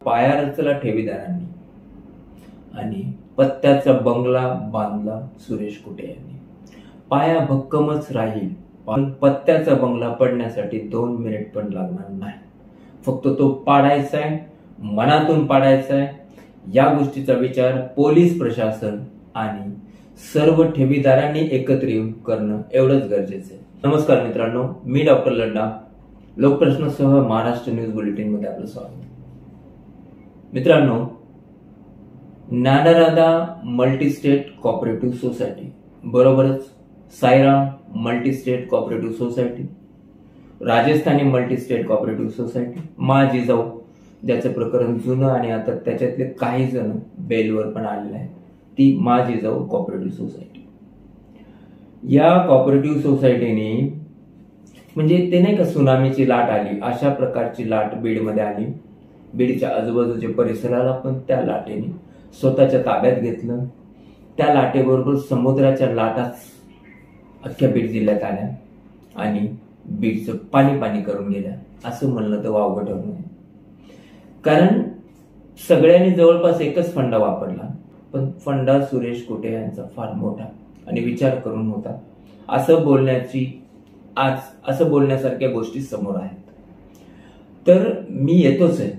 पाया रचला ठेवीदारांनी आणि पत्त्याचा बंगला बांधला सुरेश कुटे यांनी. पाया भक्कमच राहील, पण पत्त्याचा बंगला पडण्यासाठी 2 मिनिट पण लागणार नाही. फक्त तो पाडायचा आहे, मनातून पाडायचा आहे. या गोष्टीचा विचार पोलीस प्रशासन आणि सर्व ठेवीदारांनी एकत्र येऊन करणं एवढंच गरजेचं आहे. नमस्कार मित्रांनो, मी डॉक्टर लड्डा, लोकप्रश्नसह महाराष्ट्र न्यूज बुलेटिन मध्ये आपलं स्वागत. मित्रांनो, ज्ञानराधा मल्टीस्टेट कोऑपरेटिव्ह सोसायटी बरोबरच Sairam multistate cooperative society, Rajasthani multistate cooperative society, Maa Jijau ज्याचं प्रकरण जुनं आणि आता त्याच्यातले काही जण बेलवर पण आलेले आहेत, ती मा जिजाऊ कोऑपरेटिव्ह सोसायटी. या कोऑपरेटिव्ह सोसायटीने म्हणजे ते नाही का सुनामीची लाट आली, अशा प्रकारची लाट बीडमध्ये आली. बीडच्या आजूबाजूच्या परिसराला पण त्या लाटेने स्वतःच्या ताब्यात घेतलं. त्या लाटेबरोबर समुद्राच्या लाटाच अख्ख्या बीड जिल्ह्यात आल्या आणि बीडचं पाणी पाणी करून गेल्या असं म्हणलं तर वावगं ठरू नये. कारण सगळ्यांनी जवळपास एकच फंडा वापरला, पण फंडा सुरेश कुटे यांचा फार मोठा आणि विचार करून होता. असं बोलण्यासारख्या गोष्टी समोर आहेत. तर मी येतोच आहे.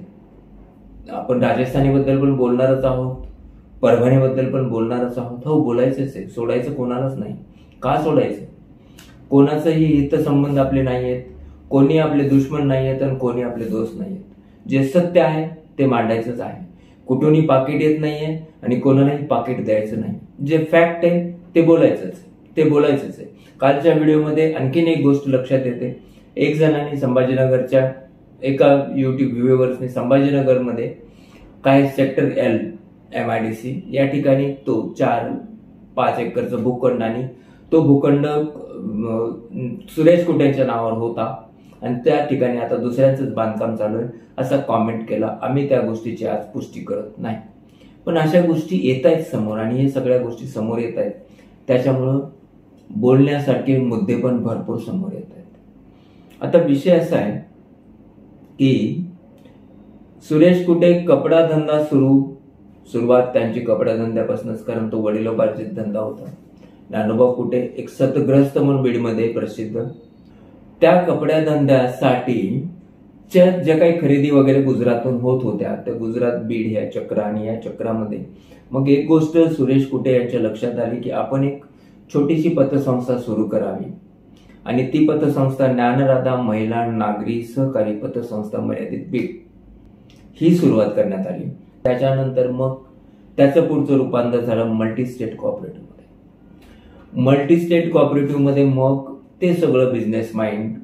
आपण राजस्थानीबद्दल पण बोलणारच आहोत, परभणीबद्दल पण बोलणारच आहोत. हो, बोलायचंच आहे, सोडायचं कोणालाच नाही. का सोडायचं? कोणाचंही हितसंबंध आपले नाही आहेत, कोणी आपले दुश्मन नाही आहेत आणि कोणी आपले दोस्त नाही आहेत. जे सत्य आहे ते मांडायचंच आहे. कुठूनही पाकिट येत नाहीये आणि कोणालाही पाकिट द्यायचं नाही. जे फॅक्ट आहे ते बोलायचंच आहे. कालच्या व्हिडिओमध्ये आणखीन एक गोष्ट लक्षात येते. एक जणांनी संभाजीनगरच्या एका युट्यूब व्ह्यूअर्सने संभाजीनगरमध्ये काय सेक्टर L MIDC या ठिकाणी तो 4-5 एकरचा भूखंड आणि तो भूखंड सुरेश कुटेंच्या नावावर होता आणि त्या ठिकाणी आता दुसऱ्यांचंच बांधकाम चालू आहे असा कॉमेंट केला. आम्ही त्या गोष्टीची आज पुष्टी करत नाही, पण अशा गोष्टी येत आहेत समोर आणि हे सगळ्या गोष्टी समोर येत आहेत. त्याच्यामुळं बोलण्यासारखे मुद्दे पण भरपूर समोर येत आहेत. आता विषय असा आहे की सुरेश कुटे कपडा धंदा सुरुवात त्यांची कपडा धंद्यापासूनच, कारण तो वडिलोपार्जित धंदा होता. ज्ञानोबा कुटे एक सतग्रस्त म्हणून बीडमध्ये प्रसिद्ध. त्या कपड्या धंद्यासाठी ज्या काही खरेदी वगैरे गुजरातून होत होत्या, त्या गुजरात बीड ह्या चक्र आणि या चक्रामध्ये मग एक गोष्ट सुरेश कुटे यांच्या लक्षात आली की आपण एक छोटीशी पतसंस्था सुरू करावी आणि ती पतसंस्था ज्ञानराधा महिला नागरी सहकारी पतसंस्था मर्यादित बीड ही सुरुवात करण्यात आली. त्याच्यानंतर मग त्याचं पुढचं रूपांतर झालं मल्टीस्टेट कोऑपरेटिव्ह मध्ये. मल्टीस्टेट कोऑपरेटिव्ह मध्ये मग ते सगळं बिझनेस माइंड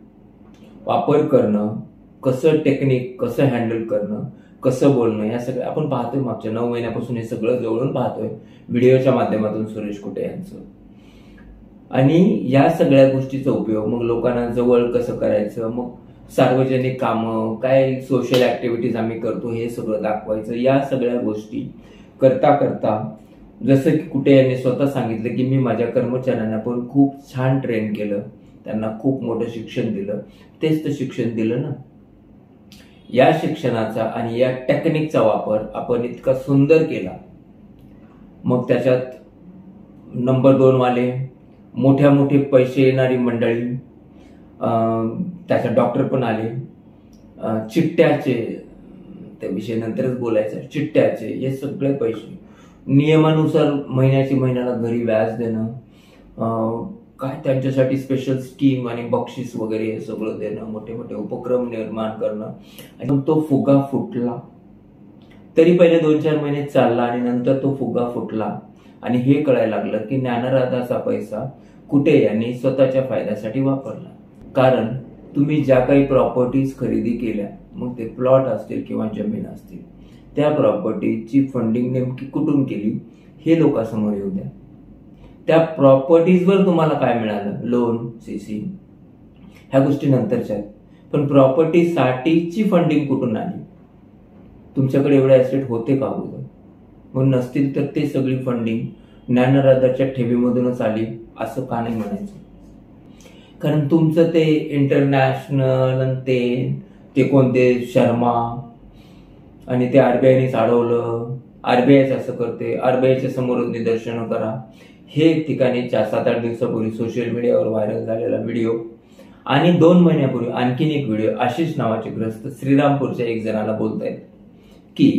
वापर करणं, कसं टेक्निक, कसं हँडल करणं, कसं बोलणं, या सगळं आपण पाहतोय. मागच्या 9 महिन्यापासून हे सगळं जवळून पाहतोय व्हिडिओच्या माध्यमातून सुरेश कुटे यांचं. आणि या सगळ्या गोष्टीचा उपयोग मग लोकांना जवळ कसं करायचं, मग सार्वजनिक कामं, काय सोशल ऍक्टिव्हिटीज आम्ही करतो हे सगळं दाखवायचं. या सगळ्या गोष्टी करता करता जसं की कुटे यांनी स्वतः सांगितलं की मी माझ्या कर्मचाऱ्यांना पण खूप छान ट्रेन केलं, त्यांना खूप मोठं शिक्षण दिलं. तेच तर शिक्षण दिलं ना. या शिक्षणाचा आणि या टेक्निकचा वापर आपण इतका सुंदर केला, मग त्याच्यात नंबर 2 वाले मोठे पैसे येणारी मंडळी, त्याच्यात डॉक्टर पण आले, चिट्ट्याचे, त्या विषय नंतरच बोलायचं, चिट्ट्याचे हे सगळे पैसे नियमानुसार महिन्याला घरी व्याज देणं, काय त्यांच्यासाठी स्पेशल स्कीम आणि बक्षीस वगैरे हे सगळं देणं, मोठे उपक्रम निर्माण करणं. आणि तो फुगा फुटला. तरी पहिले 2-4 महिने चालला आणि नंतर तो फुगा फुटला आणि हे कळायला लागलं की ज्ञानराधाचा पैसा कुटे यांनी स्वतःच्या फायद्यासाठी वापरला. कारण तुम्ही ज्या काही प्रॉपर्टीज खरेदी केल्या, मग ते प्लॉट असतील किंवा जमीन असतील, त्या प्रॉपर्टीची फंडिंग नेमकी कुठून केली हे लोकांसमोर येऊ द्या. त्या प्रॉपर्टीजवर तुम्हाला काय मिळालं, लोन, CC, ह्या गोष्टी नंतरच्या आहेत. पण प्रॉपर्टीसाठीची फंडिंग कुठून आली? तुमच्याकडे एवढे ऍसेट होते का अगोदर? मग नसतील तर ते सगळी फंडिंग ज्ञानराधाच्या ठेवीमधूनच आली असं का नाही म्हणायचं? कारण तुमचं ते इंटरनॅशनल ते कोणते शर्मा आणि ते आरबीआयनेच अडवलं, आरबीआयच असं करते, आरबीआयच्या समोरच निदर्शनं करा. हे एक ठिकाणी 7-8 दिवसापूर्वी सोशल मीडियावर व्हायरल झालेला व्हिडिओ. आणि 2 महिन्यापूर्वी आणखीन एक व्हिडिओ आशिष नावाचे ग्रस्त श्रीरामपूरच्या एक जणाला बोलतायत की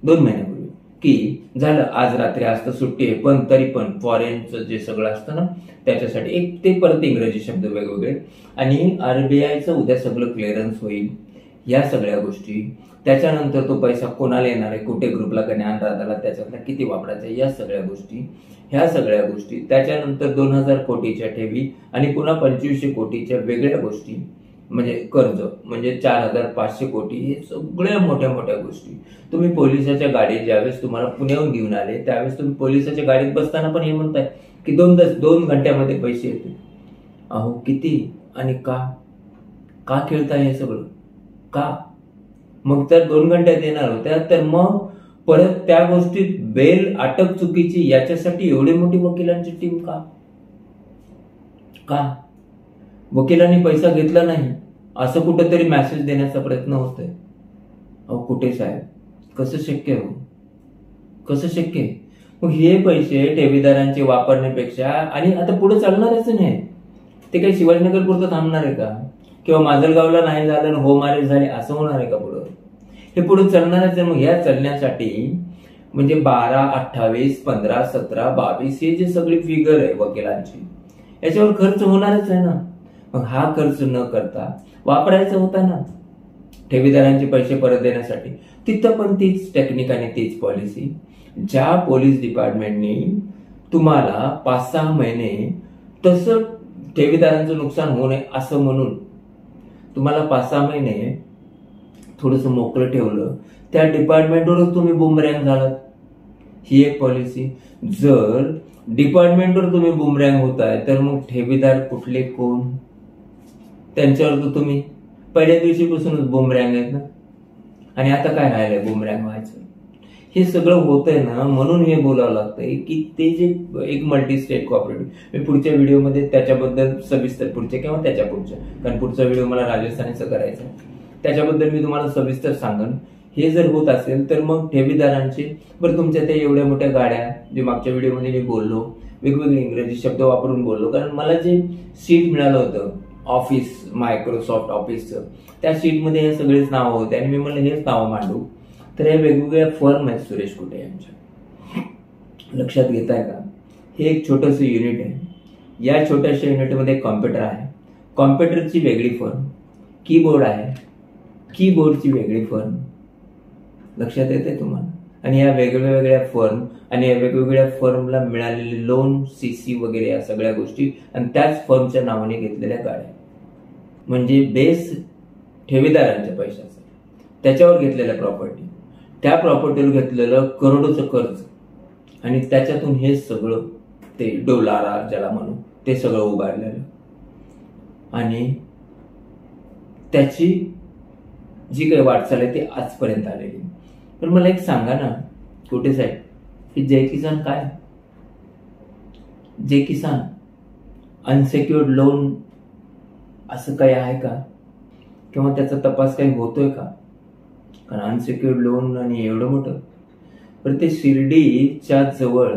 2 महिन्यापूर्वी की झालं आज रात्री, आज तर सुट्टी आहे, पण तरी पण फॉरेनचं जे सगळं असतं ना त्याच्यासाठी एक ते परत इंग्रजी शब्द वेगवेगळे, आणि आरबीआयचं उद्या सगळं क्लिअरन्स होईल, या सगळ्या गोष्टी. त्याच्यानंतर तो पैसा कोणाला येणार आहे, कुठे ग्रुपला ज्ञान राहताला त्याच्यातला किती वापरायचा, या सगळ्या गोष्टी, ह्या सगळ्या गोष्टी. त्याच्यानंतर 2000 कोटीच्या ठेवी आणि पुन्हा 2500 कोटीच्या वेगळ्या गोष्टी, म्हणजे कर्ज, म्हणजे 4500 कोटी, हे सगळ्या मोठ्या मोठ्या गोष्टी. तुम्ही पोलिसाच्या गाडीत ज्यावेळेस तुम्हाला पुण्याहून घेऊन आले त्यावेळेस तुम्ही पोलिसाच्या गाडीत बसताना पण हे म्हणताय की 2 घंट्यामध्ये पैसे येते. अहो किती आणि का खेळताय हे सगळं, का? मग तर 2 घंट्यात येणार होत्या, तर मग परत त्या गोष्टीत बेल अटक चुकीची याच्यासाठी एवढी मोठी वकिलांची टीम का? वकिलांनी पैसा घेतला नाही असं कुठेतरी मेसेज देण्याचा प्रयत्न होतोय. अहो कुठे साहेब, कसं शक्य हो, कसं शक्य? मग हे पैसे ठेवीदारांचे वापरण्यापेक्षा, आणि आता पुढे चालणारच नाही ते, काही शिवाजीनगर पुरतं थांबणार आहे का? किंवा माजलगावला नाही झालं हो मारे झाले असं होणार आहे का पुढं? हे पुढे चालणारच आहे. मग ह्या चालण्यासाठी म्हणजे 12, 28, 15, 17, 22 हे जे सगळी फिगर आहे वकिलांची, याच्यावर खर्च होणारच आहे ना. मग हा खर्च न करता वापरायचा होता ना ठेवीदारांचे पैसे परत देण्यासाठी. तिथं पण तीच टेक्निक आणि तीच पॉलिसी. ज्या पोलीस डिपार्टमेंटनी तुम्हाला 5-6 महिने तसं ठेवीदारांचं नुकसान होऊ नये असं म्हणून तुम्हाला 5-6 महिने थोडंसं मोकळं ठेवलं, त्या डिपार्टमेंटवरच तुम्ही बुमरँग झालात. ही एक पॉलिसी. जर डिपार्टमेंटवर तुम्ही बुमरँग होताय तर मग ठेवीदार कुठले कोण? त्यांच्यावर तर तुम्ही पहिल्या दिवशीपासूनच बुमरँग आहेत ना. आणि आता काय राहिलंय बुमरँग व्हायचं? हे सगळं होतंय ना, म्हणून हे बोलावं लागतंय की ते जे एक मल्टी स्टेट कोऑपरेटिव्ह, मी पुढच्या व्हिडिओमध्ये त्याच्याबद्दल सविस्तर, पुढच्या किंवा त्याच्या पुढच्या, कारण पुढचा व्हिडिओ मला राजस्थानीचं करायचा, त्याच्याबद्दल मी तुम्हाला सविस्तर सांगेन. हे जर होत असेल तर मग ठेवीदारांचे, बरं तुमच्या त्या एवढ्या मोठ्या गाड्या, जे मागच्या व्हिडिओमध्ये मी बोललो, वेगवेगळे इंग्रजी शब्द वापरून बोललो, कारण मला जे सीट मिळालं होतं ऑफिस, मायक्रोसॉफ्ट ऑफिसचं, त्या सीटमध्ये हे सगळेच नावं होते आणि मी म्हणलं हेच नावं मांडू. तर हे वेगवेगळ्या फर्म आहेत सुरेश कुटे यांच्या, लक्षात घेताय का? हे एक छोटंसं युनिट आहे. या छोट्याशा युनिटमध्ये कॉम्प्युटर आहे, कॉम्प्युटरची वेगळी फर्म, कीबोर्ड आहे, कीबोर्डची वेगळी फर्म. लक्षात येते तुम्हाला? आणि या वेगवेगळ्या फर्म आणि या वेगवेगळ्या फर्मला मिळालेले लोन, सीसी वगैरे या सगळ्या गोष्टी, आणि त्याच फर्मच्या नावाने घेतलेल्या गाड्या, म्हणजे बेस ठेवीदारांच्या पैशाचा, त्याच्यावर घेतलेल्या प्रॉपर्टी, त्या प्रॉपर्टीवर घेतलेलं करोडोचं कर्ज, आणि त्याच्यातून हे सगळं ते डोलारा ज्याला म्हणू ते सगळं उभारलेलं, आणि त्याची जी काही वाटचाल आहे ती आजपर्यंत आलेली. पण मला एक सांगा ना कुठे साहेब, की जय किसान काय? जय किसान अनसेक्युअर्ड लोन असं काही आहे का? किंवा त्याचा तपास काही होतोय का? कारण अनसेक्युअर्ड लोन आणि एवढं मोठं, पण ते शिर्डीच्या जवळ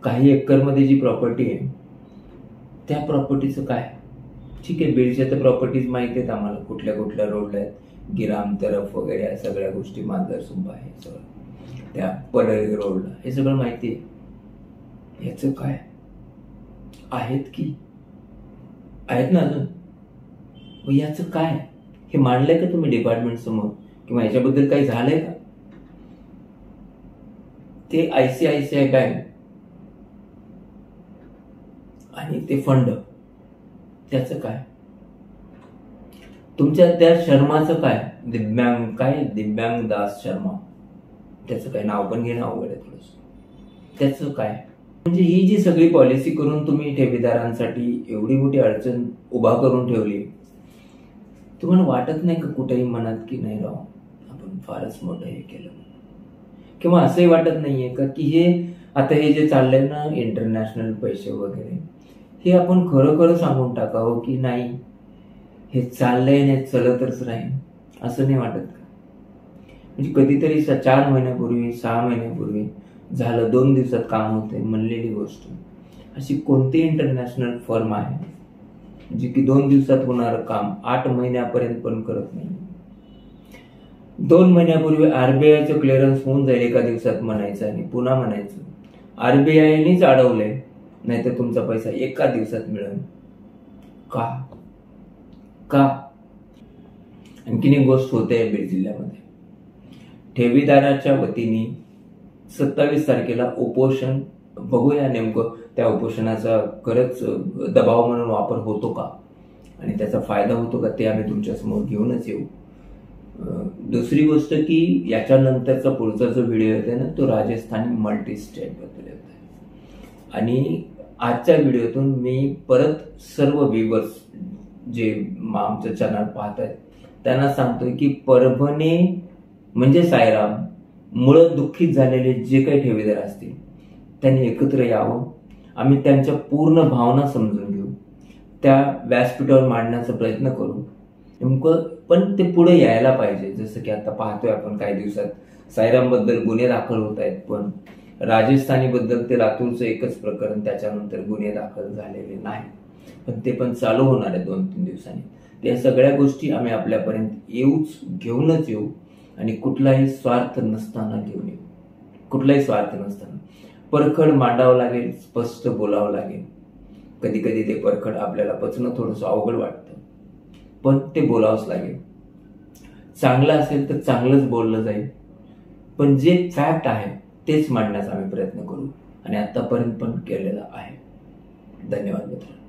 काही एकरमध्ये जी प्रॉपर्टी आहे त्या प्रॉपर्टीचं काय? ठीक आहे, बीडच्या तर प्रॉपर्टीज माहिती आहेत आम्हाला, कुठल्या कुठल्या रोडला आहेत, गिराम तरफ वगैरे या सगळ्या गोष्टी, मांजरसुंबा आहे सगळं, त्या पडळी रोडला, हे सगळं माहिती आहे. याचं काय? आहेत की आहेत ना अजून? मग याचं काय? हे मांडलंय का तुम्ही डिपार्टमेंट समोर? किंवा याच्याबद्दल काही झालंय का? ते ICICI बँक आणि ते फंड, त्याचं काय? तुमच्या त्या शर्माचं काय? दिव्यांग दास शर्मा, त्याचं काय? नाव पण घेणं अवघड आहे थोडंसं. त्याचं काय? म्हणजे ही जी सगळी पॉलिसी करून तुम्ही ठेवीदारांसाठी एवढी मोठी अडचण उभा करून ठेवली, तुम्हाला वाटत नाही का कुठेही मनात की नाही राव आपण फारच मोठं हे केलं? किंवा असंही वाटत नाहीये का की हे आता हे जे चाललंय ना इंटरनॅशनल पैसे वगैरे, हे आपण खरं सांगून टाकावं की नाही हे चाललंय नाही चलतच राहील, असं नाही वाटत का? म्हणजे कधीतरी 4 महिन्यापूर्वी 6 महिन्यापूर्वी झालं, 2 दिवसात काम होते म्हणलेली गोष्ट. अशी कोणती इंटरनॅशनल फर्म आहे जी की 2 दिवसात होणारं काम 8 महिन्यापर्यंत पण करत नाही. 2 महिन्यापूर्वी आरबीआयचं क्लिअरन्स होऊन जाईल एका दिवसात म्हणायचं आणि पुन्हा म्हणायचं आरबीआयनीच अडवलंय, नाहीतर तुमचा पैसा एका दिवसात मिळेल. का का आणखीन एक गोष्ट होते बीड जिल्ह्यामध्ये. ठेवीदाराच्या वतीने 27 तारखेला उपोषण, बघूया नेमकं त्या उपोषणाचा खरंच दबाव म्हणून वापर होतो का आणि त्याचा फायदा होतो का ते आम्ही तुमच्या समोर घेऊनच येऊ. दुसरी गोष्ट की याच्यानंतरचा पुढचा जो व्हिडिओ येतो ना तो राजस्थानी मल्टी स्टेट बद्दल येत आहे. आणि आजच्या व्हिडिओतून मी परत सर्व व्ह्यूअर्स जे आमचं चॅनल पाहत आहेत त्यांना सांगतोय की परभणी म्हणजे सायराम मुळं दुःखित झालेले जे काही ठेवीदार असतील त्यांनी एकत्र यावं. आम्ही त्यांच्या पूर्ण भावना समजून घेऊ, त्या व्यासपीठावर मांडण्याचा प्रयत्न करू. नेमकं पण ते पुढे यायला पाहिजे. जसं की आता पाहतोय आपण काही दिवसात सायराम बद्दल गुन्हे दाखल होत आहेत, पण राजस्थानी बद्दल ते लातूरचं एकच प्रकरण, त्याच्यानंतर गुन्हे दाखल झालेले नाही, पण ते पण चालू होणार आहे 2-3 दिवसांनी. त्या सगळ्या गोष्टी आम्ही आपल्यापर्यंत घेऊनच येऊ आणि कुठलाही स्वार्थ नसताना घेऊन येऊ. कुठलाही स्वार्थ नसताना परखड मांडावं लागेल, स्पष्ट बोलावं लागेल. कधी कधी ते परखड आपल्याला पचणं थोडंसं अवघड वाटतं, पण ते बोलावंच लागेल. चांगलं असेल तर चांगलंच बोललं जाईल, पण जे फॅक्ट आहे तेच मांडण्याचा आम्ही प्रयत्न करू आणि आतापर्यंत पण केलेला आहे. धन्यवाद मित्रांनो.